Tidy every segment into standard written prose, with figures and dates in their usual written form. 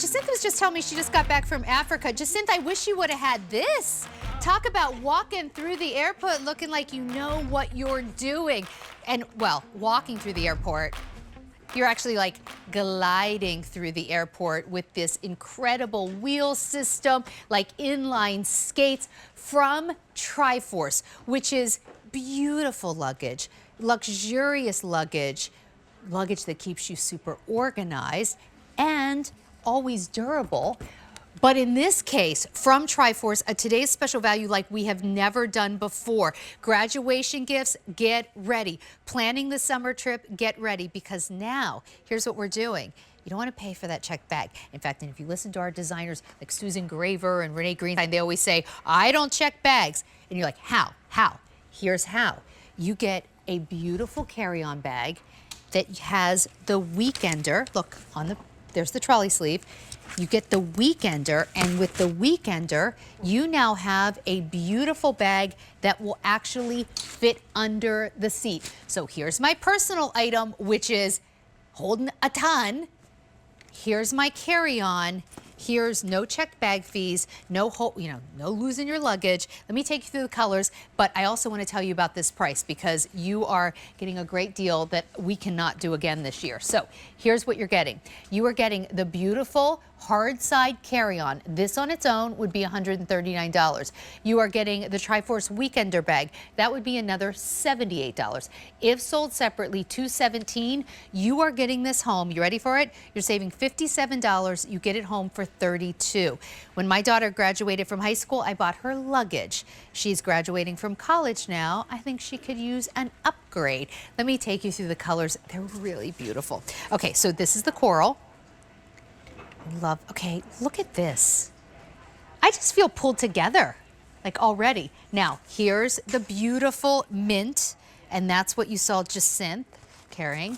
Jacinth was just telling me she just got back from Africa. Jacinth, I wish you would have had this. Talk about walking through the airport looking like you know what you're doing. And, well, walking through the airport, you're actually like gliding through the airport with this incredible wheel system, like inline skates from Triforce, which is beautiful luggage, luxurious luggage, luggage that keeps you super organized and always durable. But in this case, from Triforce, a today's special value like we have never done before. Graduation gifts, get ready. Planning the summer trip, get ready, because now, here's what we're doing. You don't want to pay for that checked bag. In fact, and if you listen to our designers like Susan Graver and Renee Greenstein, they always say, I don't check bags. And you're like, how? How? Here's how. You get a beautiful carry-on bag that has the weekender. Look, there's the trolley sleeve. You get the weekender, and with the weekender, you now have a beautiful bag that will actually fit under the seat. So here's my personal item, which is holding a ton. Here's my carry-on. Here's no checked bag fees, no losing your luggage. Let me take you through the colors, but I also want to tell you about this price because you are getting a great deal that we cannot do again this year. So here's what you're getting. You are getting the beautiful Hardside carry-on. This on its own would be $139. You are getting the Triforce Weekender bag. That would be another $78. If sold separately, $217. You are getting this home. You ready for it? You're saving $57. You get it home for $32. When my daughter graduated from high school, I bought her luggage. She's graduating from college now. I think she could use an upgrade. Let me take you through the colors. They're really beautiful. Okay, so this is the coral. Okay, look at this. I just feel pulled together, like already. Now, here's the beautiful mint, and that's what you saw Jacinth carrying.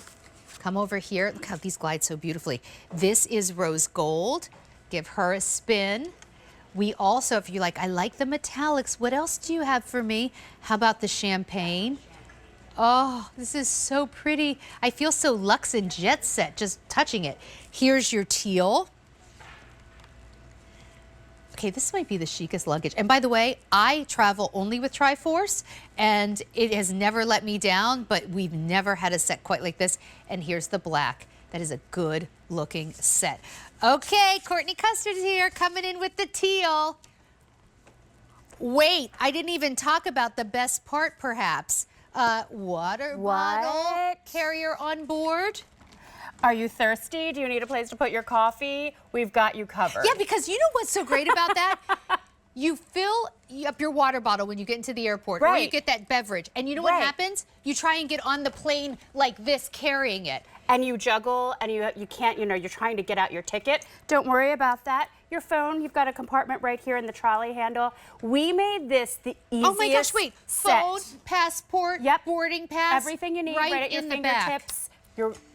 Come over here. Look how these glide so beautifully. This is rose gold. Give her a spin. We also, if you like, I like the metallics. What else do you have for me? How about the champagne? Oh, this is so pretty. I feel so luxe and jet set just touching it. Here's your teal. Okay, this might be the chicest luggage. And by the way, I travel only with Triforce, and it has never let me down, but we've never had a set quite like this. And here's the black. That is a good looking set. Okay, Courtney Custard is here, coming in with the teal. Wait, I didn't even talk about the best part, perhaps. Water bottle carrier on board. Are you thirsty? Do you need a place to put your coffee? We've got you covered. Yeah, because you know what's so great about that? You fill up your water bottle when you get into the airport, or you get that beverage, and you know what happens? You try and get on the plane like this, carrying it. And you juggle, and you can't, you're trying to get out your ticket. Don't worry about that. Your phone, you've got a compartment right here in the trolley handle. We made this the easiest Oh my gosh, wait. set. Phone, passport, boarding pass. Everything you need right at your in fingertips.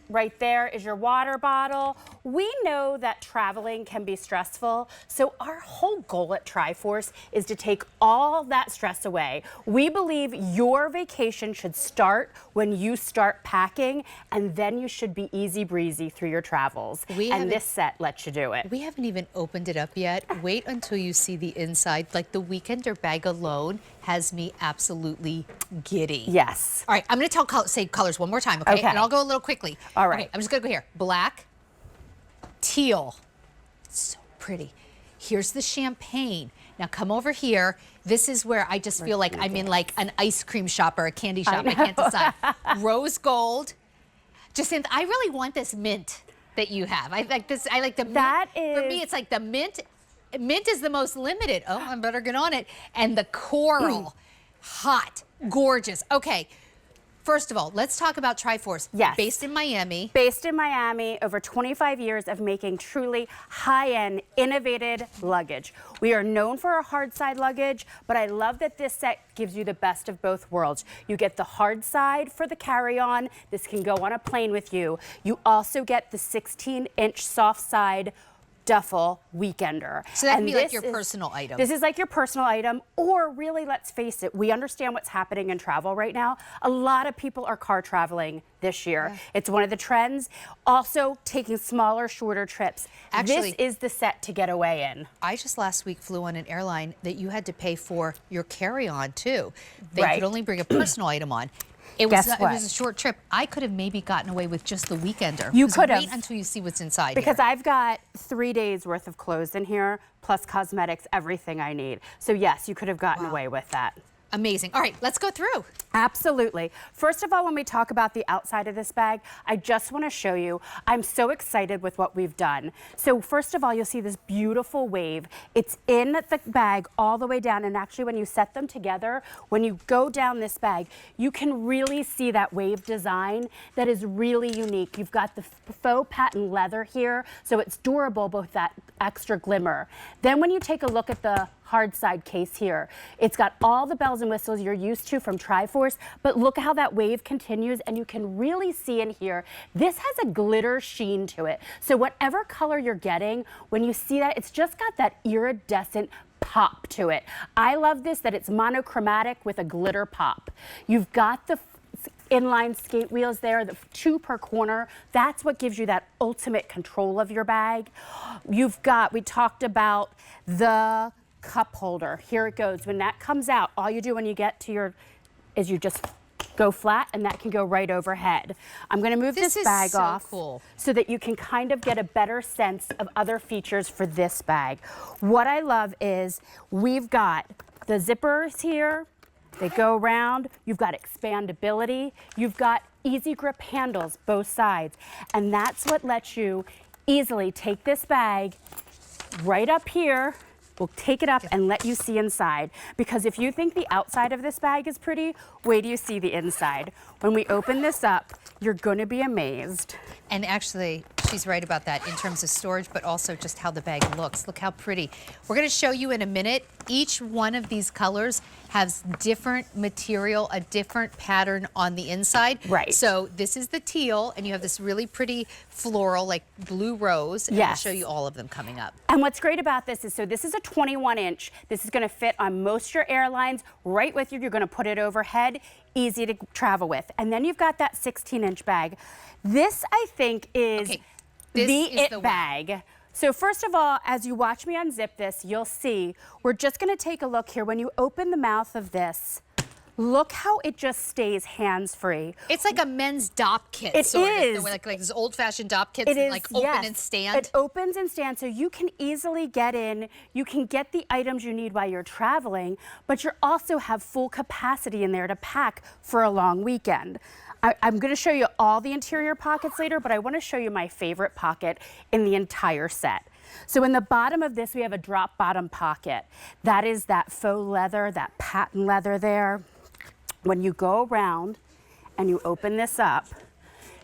Right there is your water bottle. We know that traveling can be stressful, so our whole goal at Triforce is to take all that stress away. We believe your vacation should start when you start packing, and then you should be easy breezy through your travels. And this set lets you do it. We haven't even opened it up yet. Wait until you see the inside. Like the weekender bag alone has me absolutely giddy. Yes. All right, I'm going to say colors one more time, okay? And I'll go a little quickly. All right. Okay, I'm just going to go here. Black, teal. So pretty. Here's the champagne. Now come over here. This is where I just feel like I'm in like an ice cream shop or a candy shop. I can't decide. Rose gold. Jacinth, I really want this mint that you have. I like this. I like the mint. For me, it's like the mint. Mint is the most limited. Oh, I better get on it. And the coral. Hot. Gorgeous. Okay. First of all, let's talk about Triforce. Yes. Based in Miami. Based in Miami, over 25 years of making truly high-end, innovative luggage. We are known for our Hardside luggage, but I love that this set gives you the best of both worlds. You get the Hardside for the carry-on. This can go on a plane with you. You also get the 16-inch soft side duffel weekender. So that can be like your personal item. This is like your personal item, or really, let's face it, we understand what's happening in travel right now. A lot of people are car traveling this year. Yeah. It's one of the trends. Also taking smaller, shorter trips. Actually, this is the set to get away in. I just last week flew on an airline that you had to pay for your carry-on too. They Right. could only bring a personal item on. It Guess was what? it was a short trip. I could have maybe gotten away with just the weekender. You 'Cause could have. Wait until you see what's inside Because here. I've got 3 days worth of clothes in here, plus cosmetics, everything I need. So yes, you could have gotten Wow. away with that. Amazing. All right, let's go through. Absolutely. First of all, when we talk about the outside of this bag, I just want to show you, I'm so excited with what we've done. So first of all, you'll see this beautiful wave. It's in the bag all the way down, and actually when you set them together, when you go down this bag, you can really see that wave design that is really unique. You've got the faux patent leather here, so it's durable, both that extra glimmer. Then when you take a look at the Hardside case here, it's got all the bells and whistles you're used to from Triforce, but look how that wave continues, and you can really see in here, this has a glitter sheen to it. So whatever color you're getting, when you see that, it's just got that iridescent pop to it. I love this, that it's monochromatic with a glitter pop. You've got the inline skate wheels there, the 2 per corner. That's what gives you that ultimate control of your bag. You've got, we talked about the cup holder. Here it goes. When that comes out, all you do when you get to your, is you just go flat, and that can go right overhead. I'm going to move this bag so off cool. so that you can kind of get a better sense of other features for this bag. What I love is we've got the zippers here. They go around. You've got expandability. You've got easy grip handles, both sides. And that's what lets you easily take this bag right up here. We'll take it up and let you see inside. Because if you think the outside of this bag is pretty, wait till you see the inside. When we open this up, you're going to be amazed. And actually, she's right about that in terms of storage, but also just how the bag looks. Look how pretty. We're going to show you in a minute. Each one of these colors has different material, a different pattern on the inside. Right. So this is the teal, and you have this really pretty floral, like blue rose. And Yes. I'll show you all of them coming up. And what's great about this is, so this is a 21-inch. This is going to fit on most your airlines right with you. You're going to put it overhead, easy to travel with. And then you've got that 16-inch bag. This, I think, is Okay, this the is it the one. bag. So first of all, as you watch me unzip this, you'll see, we're just going to take a look here. When you open the mouth of this, look how it just stays hands-free. It's like a men's dop kit. It sort is. Of, like this old-fashioned dop kits It that is, like open yes. and stand. It opens and stands, so you can easily get in. You can get the items you need while you're traveling, but you also have full capacity in there to pack for a long weekend. I'm going to show you all the interior pockets later, but I want to show you my favorite pocket in the entire set. So in the bottom of this, we have a drop bottom pocket. That is that faux leather, that patent leather there. When you go around and you open this up,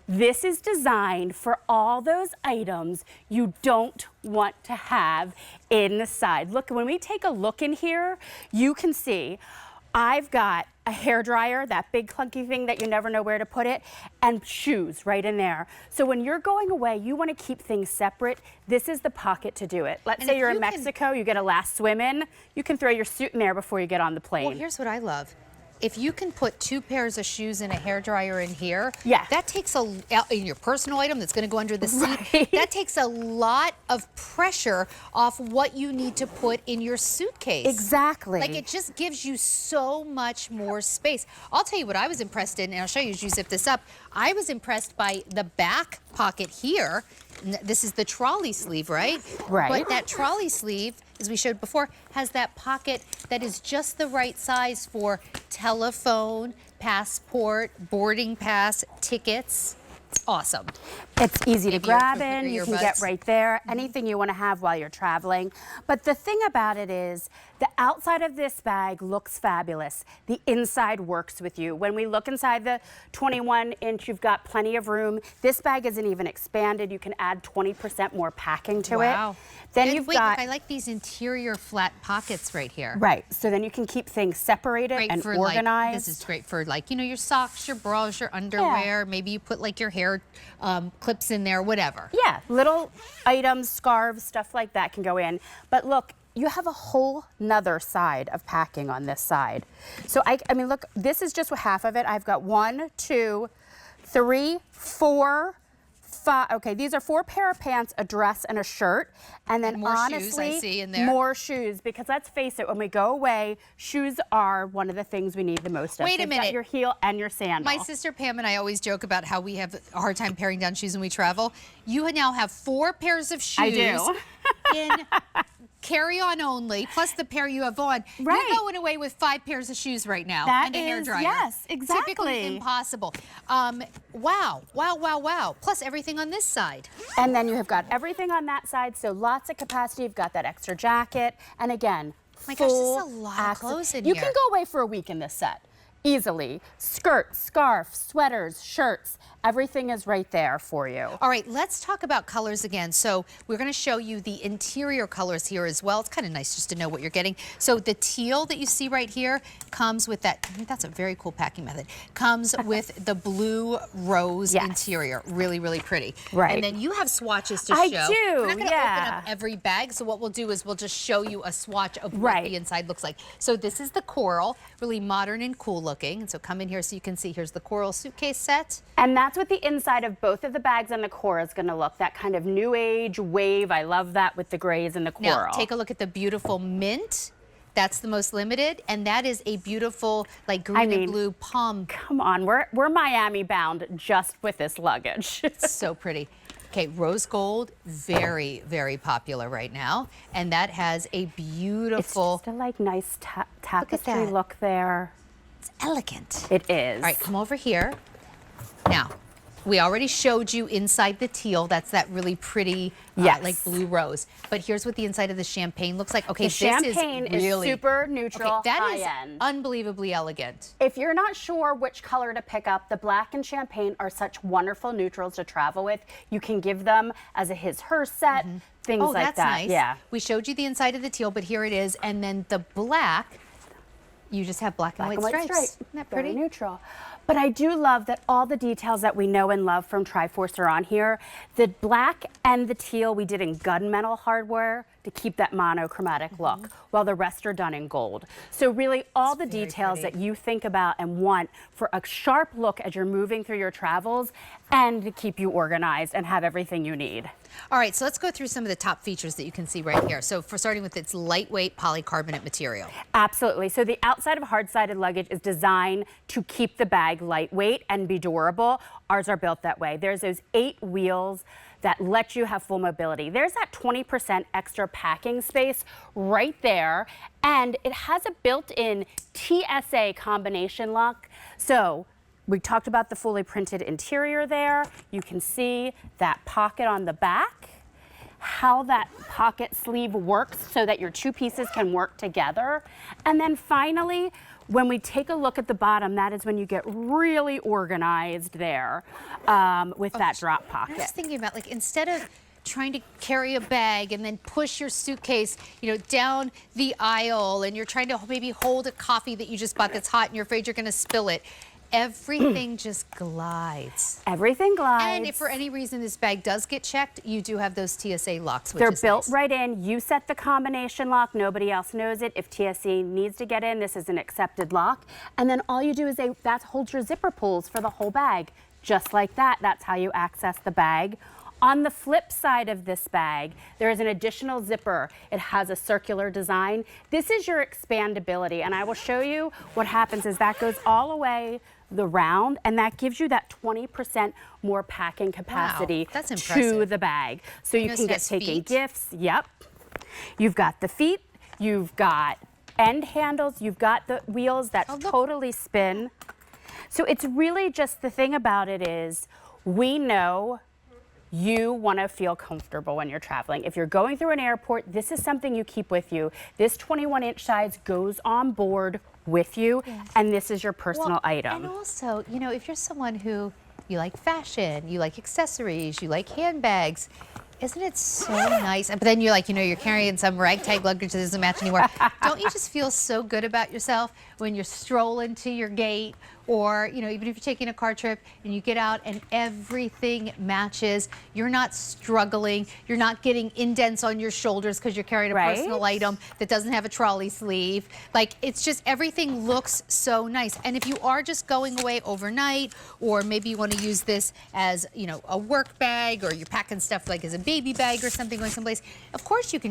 this is designed for all those items you don't want to have in the side. Look, when we take a look in here, you can see I've got a hairdryer, that big clunky thing that you never know where to put it, and shoes right in there. So when you're going away, you want to keep things separate. This is the pocket to do it. Let's And say if you're in you can- Mexico, you get a last swim in, you can throw your suit in there before you get on the plane. Well, here's what I love. If you can put 2 pairs of shoes and a hairdryer in here, Yeah. that takes in your personal item that's going to go under the seat, Right. that takes a lot of pressure off what you need to put in your suitcase. Exactly. Like it just gives you so much more space. I'll tell you what I was impressed in, and I'll show you as you zip this up. I was impressed by the back pocket here. This is the trolley sleeve, right? Right. But that trolley sleeve, as we showed before, has that pocket that is just the right size for telephone, passport, boarding pass, tickets. It's awesome. It's easy to Maybe your- grab your in, you can get earbuds. right there, anything you want to have while you're traveling. But the thing about it is, the outside of this bag looks fabulous. The inside works with you. When we look inside the 21-inch, you've got plenty of room. This bag isn't even expanded. You can add 20% more packing to Wow. it. Then And you've wait, got, look, I like these interior flat pockets right here. right, so then you can keep things separated Great and for organized. like, this is great for like, you know, your socks, your bras, your underwear. Maybe you put like your hair clip clips in there, whatever. Yeah, little items, scarves, stuff like that can go in. But look, you have a whole nother side of packing on this side. So I mean, look, this is just half of it. I've got 1, 2, 3, 4, 5. Okay, these are 4 pair of pants, a dress, and a shirt. And then more honestly, shoes I see in there. More shoes, because let's face it, when we go away, shoes are one of the things we need the most of. Wait a minute. Got your heel and your sandal. My sister Pam and I always joke about how we have a hard time paring down shoes when we travel. You now have 4 pairs of shoes. I do. In carry-on only, plus the pair you have on. Right. You're going away with 5 pairs of shoes right now. That and a is, hairdryer. yes, exactly. Typically impossible. Wow, wow, wow, wow. Plus everything on this side. And then you have got everything on that side, so lots of capacity. You've got that extra jacket. And again, My gosh, this is a full lot of access. clothes in You here. can go away for a week in this set. Easily. Skirt, scarf, sweaters, shirts, everything is right there for you. All right, let's talk about colors again. So we're going to show you the interior colors here as well. It's kind of nice just to know what you're getting. So the teal that you see right here comes with that, I think that's a very cool packing method, comes with the blue rose interior. Really, really pretty. Right. And then you have swatches to I show. do, We're not going to yeah. open up every bag, so what we'll do is we'll just show you a swatch of what Right. the inside looks like. So this is the coral, really modern and cool looking. And so come in here so you can see, here's the coral suitcase set. And that's what the inside of both of the bags and the core is going to look. That kind of new age wave. I love that with the grays and the coral. Now, take a look at the beautiful mint. That's the most limited, and that is a beautiful, like green and blue palm. Come on, we're Miami bound just with this luggage. So pretty. Okay, rose gold, very, very popular right now, and that has a beautiful. It's just a like nice tapestry that. look there. It's elegant. It is. All right, come over here. Now, we already showed you inside the teal. That's that really pretty, like blue rose. But here's what the inside of the champagne looks like. Okay, The this champagne is really super neutral, okay, that high is end. unbelievably elegant. If you're not sure which color to pick up, the black and champagne are such wonderful neutrals to travel with. You can give them as a his/her set, things Oh, like that's that. nice. Yeah. We showed you the inside of the teal, but here it is. And then the black, you just have black and white stripes. Isn't that pretty? Very neutral. But I do love that all the details that we know and love from Triforce are on here. The black and the teal we did in gunmetal hardware to keep that monochromatic look, while the rest are done in gold. So really all the details that you think about and want for a sharp look as you're moving through your travels and to keep you organized and have everything you need. All right, so let's go through some of the top features that you can see right here. So for starting with its lightweight polycarbonate material. Absolutely. So the outside of hard-sided luggage is designed to keep the bag lightweight and be durable. Ours are built that way. There's those 8 wheels that let you have full mobility. There's that 20% extra packing space right there. And it has a built-in TSA combination lock. So we talked about the fully printed interior there. You can see that pocket on the back, how that pocket sleeve works so that your 2 pieces can work together. And then finally, when we take a look at the bottom, that is when you get really organized there with that drop pocket. I'm just thinking about, like, instead of trying to carry a bag and then push your suitcase, down the aisle, and you're trying to maybe hold a coffee that you just bought that's hot and you're afraid you're going to spill it. Everything just glides. Everything glides. And if for any reason this bag does get checked, you do have those TSA locks, which They're is built nice. right in. You set the combination lock. Nobody else knows it. If TSA needs to get in, this is an accepted lock. And then all you do is that holds your zipper pulls for the whole bag. Just like that. That's how you access the bag. On the flip side of this bag, there is an additional zipper. It has a circular design. This is your expandability, and I will show you what happens is that goes all the way the round, and that gives you that 20% more packing capacity that's to impressive. the bag. So you Notice can it get has taking feet. gifts. Yep. You've got the feet. You've got end handles. You've got the wheels that totally spin. So it's really just, the thing about it is we know you want to feel comfortable when you're traveling. If you're going through an airport, this is something you keep with you. This 21-inch size goes on board with you, and this is your personal item. And also, if you're someone who, you like fashion, you like accessories, you like handbags, isn't it so nice? But then you're like, you're carrying some ragtag luggage that doesn't match anymore. Don't you just feel so good about yourself when you're strolling to your gate or, you know, even if you're taking a car trip and you get out and everything matches, you're not struggling, you're not getting indents on your shoulders because you're carrying a personal item that doesn't have a trolley sleeve. Like, it's just, everything looks so nice. And if you are just going away overnight, or maybe you want to use this as, you know, a work bag, or you're packing stuff like as a baby bag or something going someplace, of course you can just